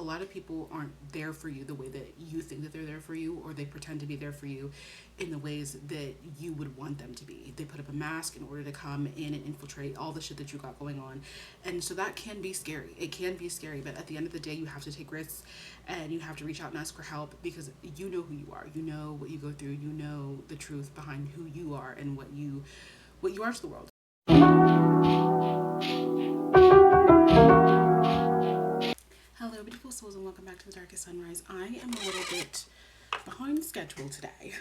lot of people aren't there for you the way that you think that they're there for you, or they pretend to be there for you in the ways that you would want them to be. They put up a mask in order to come in and infiltrate all the shit that you got going on. And so that can be scary. It can be scary, but at the end of the day, you have to take risks and you have to reach out and ask for help, because you know who you are. You know what you go through. You know the truth behind who you are and what you are to the world. Hello, beautiful souls, and welcome back to The Darkest Sunrise. I am a little bit behind schedule today.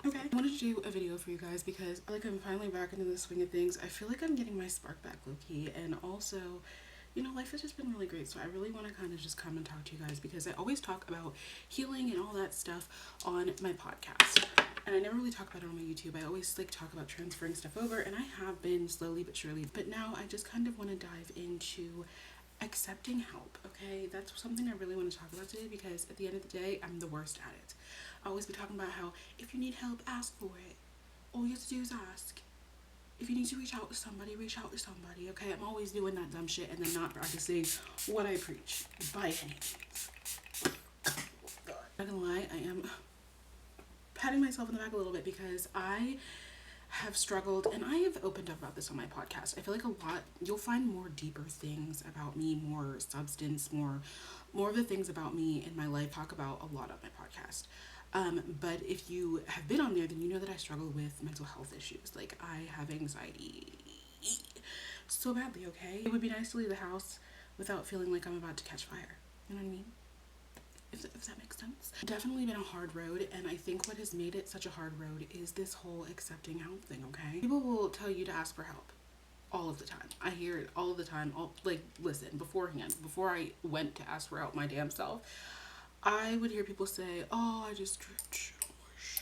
Okay. I wanted to do a video for you guys because I'm finally back into the swing of things. I feel like I'm getting my spark back low-key, and also, you know, life has just been really great. So I really want to kind of just come and talk to you guys, because I always talk about healing and all that stuff on my podcast. And I never really talk about it on my YouTube. I always talk about transferring stuff over, and I have been slowly but surely. But now I just kind of want to dive into accepting help. Okay, that's something I really want to talk about today, because at the end of the day, I'm the worst at it. I always be talking about how if you need help, ask for it. All you have to do is ask. If you need to reach out to somebody, reach out to somebody. Okay, I'm always doing that dumb shit and then not practicing what I preach by any means. Not gonna lie, I am patting myself in the back a little bit, because I have struggled, and I have opened up about this on my podcast. I feel like a lot, you'll find more deeper things about me, more substance, more of the things about me in my life talk about a lot on my podcast. But if you have been on there, then you know that I struggle with mental health issues. Like, I have anxiety so badly, okay? It would be nice to leave the house without feeling like I'm about to catch fire. You know what I mean? If that makes sense. Definitely been a hard road, and I think what has made it such a hard road is this whole accepting help thing, okay? People will tell you to ask for help all of the time. I hear it all of the time. Listen, beforehand, before I went to ask for help my damn self, I would hear people say, oh, I just tripped shit on my shirt.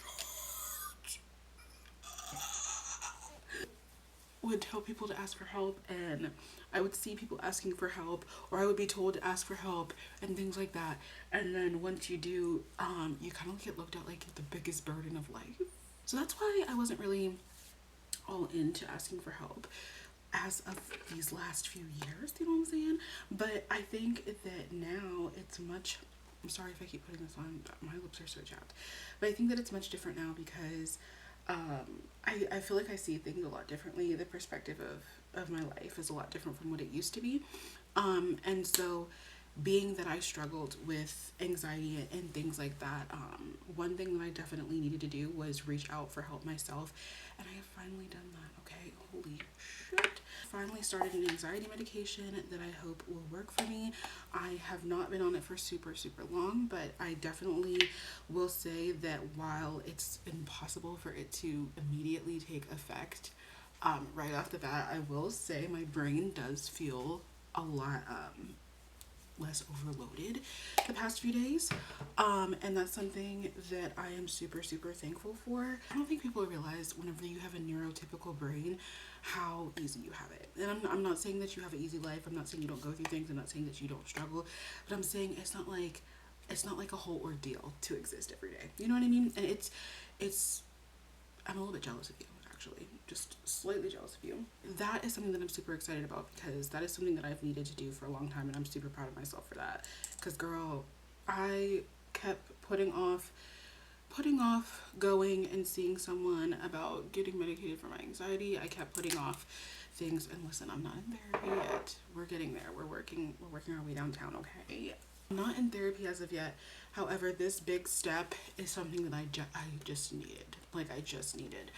Would tell people to ask for help, and I would see people asking for help, or I would be told to ask for help and things like that. And then once you do, you kind of get looked at like the biggest burden of life. So that's why I wasn't really all into asking for help as of these last few years, you know what I'm saying? But I think that now it's much, I'm sorry if I keep putting this on, my lips are so chapped, but I think that it's much different now, because I feel like I see things a lot differently. The perspective of my life is a lot different from what it used to be. And so being that I struggled with anxiety and things like that, one thing that I definitely needed to do was reach out for help myself. And I have finally done that, okay? Holy shit. Finally started an anxiety medication that I hope will work for me. I have not been on it for super long, but I definitely will say that while it's impossible for it to immediately take effect right off the bat, I will say my brain does feel a lot less overloaded the past few days, and that's something that I am super thankful for. I don't think people realize whenever you have a neurotypical brain how easy you have it. And I'm not saying that you have an easy life. I'm not saying you don't go through things. I'm not saying that you don't struggle, but I'm saying it's not like a whole ordeal to exist every day. You know what I mean? And it's I'm a little bit jealous of you, actually, just slightly jealous of you. That is something that I'm super excited about, because that is something that I've needed to do for a long time, and I'm super proud of myself for that. Because girl, I kept putting off going and seeing someone about getting medicated for my anxiety. I kept putting off things, and listen, I'm not in therapy yet. We're getting there. We're working our way downtown, okay? I'm not in therapy as of yet. However, this big step is something that I just needed. I just needed.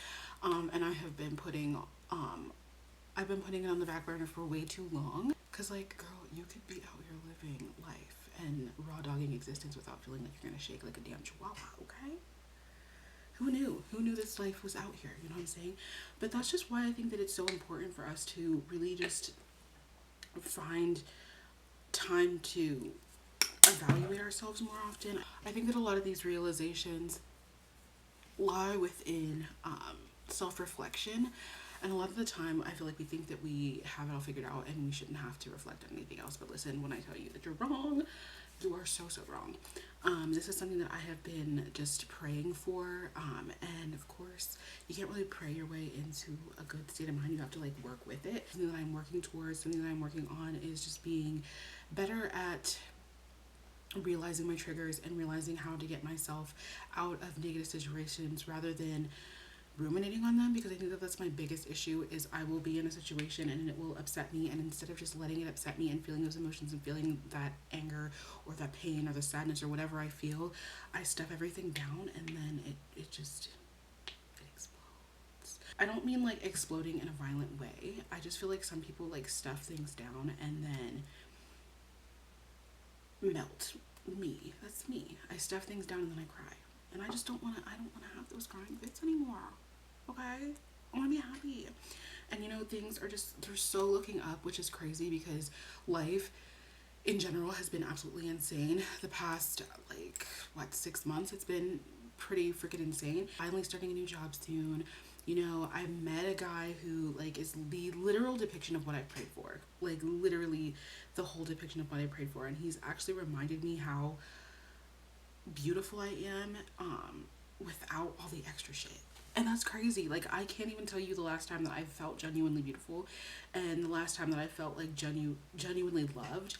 And I have been putting it on the back burner for way too long. Cause girl, you could be out here living life and raw dogging existence without feeling like you're gonna shake like a damn chihuahua, okay? Who knew this life was out here? You know what I'm saying? But that's just why I think that it's so important for us to really just find time to evaluate ourselves more often. I think that a lot of these realizations lie within self-reflection, and a lot of the time I feel like we think that we have it all figured out and we shouldn't have to reflect on anything else. But listen, when I tell you that you're wrong, you are so wrong. This is something that I have been just praying for, and of course you can't really pray your way into a good state of mind. You have to work with it. Something that I'm working towards, something that I'm working on, is just being better at realizing my triggers and realizing how to get myself out of negative situations rather than ruminating on them, because I think that that's my biggest issue is I will be in a situation and it will upset me, and instead of just letting it upset me and feeling those emotions and feeling that anger or that pain or the sadness or whatever I feel, I stuff everything down and then it just it explodes. I don't mean like exploding in a violent way. I just feel like some people like stuff things down and then melt. Me. That's me. I stuff things down and then I cry. And I just don't wanna have those crying fits anymore. Okay? I wanna be happy. And you know, things are just they're so looking up, which is crazy because life in general has been absolutely insane. The past like 6 months it's been pretty freaking insane. Finally starting a new job soon. You know, I met a guy who like is the literal depiction of what I prayed for. Like literally the whole depiction of what I prayed for. And he's actually reminded me how beautiful I am without all the extra shit. And that's crazy. Like I can't even tell you the last time that I felt genuinely beautiful and the last time that I felt like genuinely loved.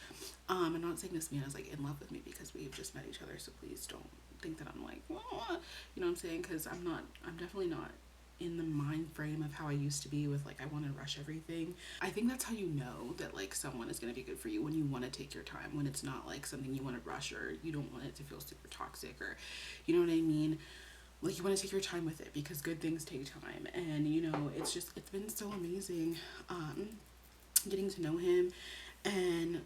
I'm not saying this man is like in love with me because we've just met each other, so please don't think that I'm like, oh, you know what I'm saying? Because I'm definitely not in the mind frame of how I used to be with like I want to rush everything. I think that's how you know that like someone is going to be good for you, when you want to take your time, when it's not like something you want to rush or you don't want it to feel super toxic, or you know what I mean, like you want to take your time with it because good things take time. And you know, it's been so amazing getting to know him, and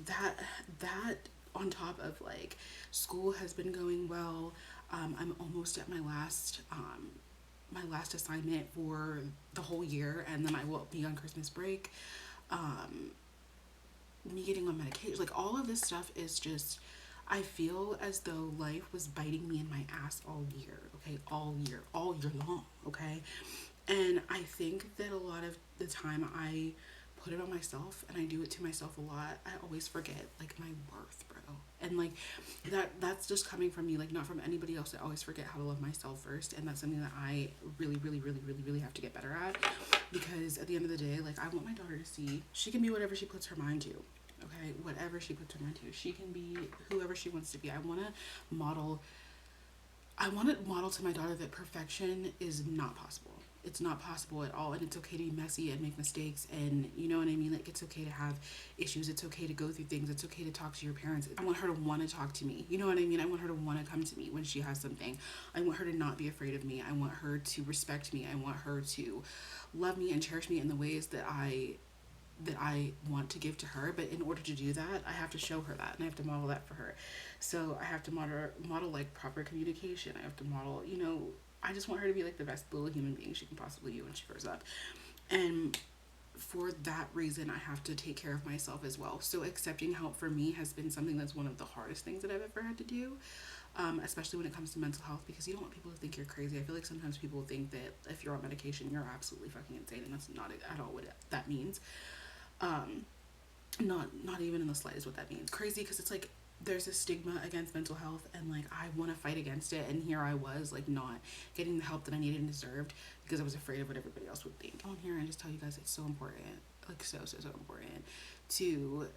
that on top of like school has been going well. I'm almost at my last assignment for the whole year, and then I will be on Christmas break. Me getting on medication, like all of this stuff is just, I feel as though life was biting me in my ass all year, okay? All year long, okay? And I think that a lot of the time I put it on myself and I do it to myself a lot. I always forget like my worth, bro. And like that's just coming from me, like not from anybody else. I always forget how to love myself first, and that's something that I really have to get better at, because at the end of the day, like I want my daughter to see she can be whatever she puts her mind to. Okay, whatever she puts her mind to, she can be whoever she wants to be. I want to model to my daughter that perfection is not possible. It's not possible at all, and it's okay to be messy and make mistakes, and you know what I mean, like it's okay to have issues, it's okay to go through things, it's okay to talk to your parents. I want her to want to talk to me, you know what I mean? I want her to want to come to me when she has something. I want her to not be afraid of me. I want her to respect me. I want her to love me and cherish me in the ways that I want to give to her. But in order to do that, I have to show her that, and I have to model that for her. So I have to model like proper communication. I have to model, you know, I just want her to be like the best little human being she can possibly be when she grows up. And for that reason, I have to take care of myself as well. So accepting help for me has been something that's one of the hardest things that I've ever had to do, especially when it comes to mental health, because you don't want people to think you're crazy. I feel like sometimes people think that if you're on medication, you're absolutely fucking insane, and that's not at all what that means. Not even in the slightest what that means. Crazy, because it's like there's a stigma against mental health, and like I want to fight against it, and here I was like not getting the help that I needed and deserved because I was afraid of what everybody else would think. On here and just tell you guys it's so important, like so important to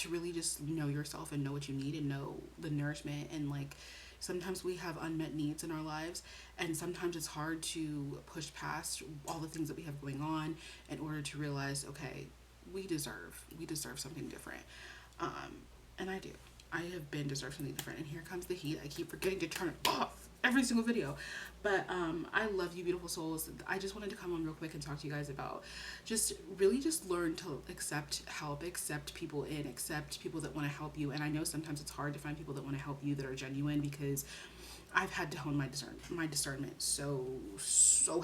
really just know yourself and know what you need and know the nourishment. And like sometimes we have unmet needs in our lives, and sometimes it's hard to push past all the things that we have going on in order to realize, okay, we deserve something different. And I have been deserved something different, and here comes the heat. I keep forgetting to turn it off every single video. But I love you, beautiful souls. I just wanted to come on real quick and talk to you guys about just really just learn to accept help, accept people accept people that want to help you. And I know sometimes it's hard to find people that want to help you that are genuine, because I've had to hone my discernment so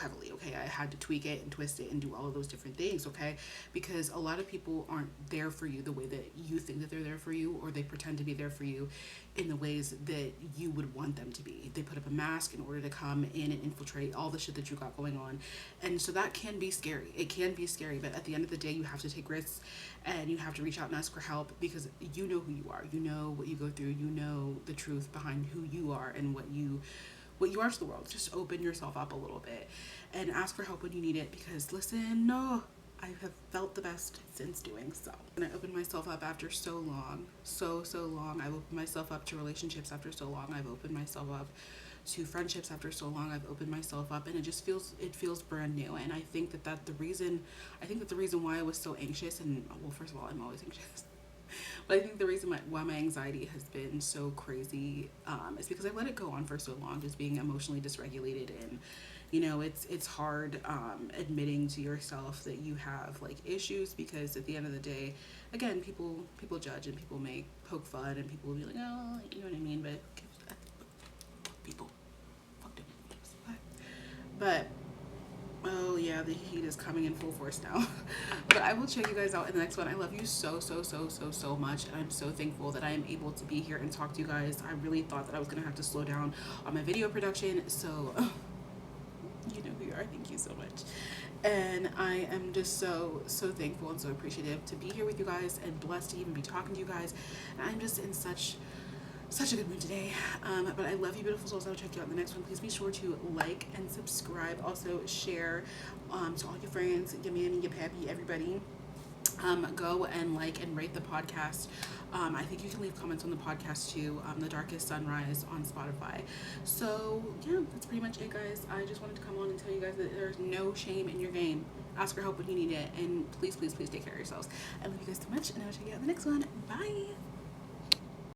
heavily, okay? I had to tweak it and twist it and do all of those different things, okay? Because a lot of people aren't there for you the way that you think that they're there for you, or they pretend to be there for you in the ways that you would want them to be. They put up a mask in order to come in and infiltrate all the shit that you got going on. And so that can be scary. It can be scary, but at the end of the day, you have to take risks, and you have to reach out and ask for help, because you know who you are. You know what you go through. You know the truth behind who you are and what you are to the world. Just open yourself up a little bit and ask for help when you need it, because listen, no, I have felt the best since doing so. And I opened myself up after so long, so long. I've opened myself up to relationships after so long. I've opened myself up to friendships after so long. I've opened myself up, and it feels brand new. And I think that the reason why I was so anxious, and well, first of all, I'm always anxious. But I think the reason why my anxiety has been so crazy is because I let it go on for so long, just being emotionally dysregulated. And it's hard admitting to yourself that you have like issues, because at the end of the day, again, people judge and people may poke fun and people will be like, oh, you know what I mean. But people, fuck them. But oh yeah, the heat is coming in full force now. But I will check you guys out in the next one. I love you so much, and I'm so thankful that I am able to be here and talk to you guys. I really thought that I was gonna have to slow down on my video production, so you know who you are. Thank you so much. And I am just so thankful and so appreciative to be here with you guys, and blessed to even be talking to you guys. And I'm just in such a good mood today. But I love you, beautiful souls. I'll check you out in the next one. Please be sure to like and subscribe. Also share to all your friends, your mammy, your pappy, everybody. Go and like and rate the podcast. I think you can leave comments on the podcast too. The Darkest Sunrise on Spotify. So yeah, that's pretty much it, guys. I just wanted to come on and tell you guys that there's no shame in your game. Ask for help when you need it, and please take care of yourselves. I love you guys so much, and I will check you out in the next one. Bye.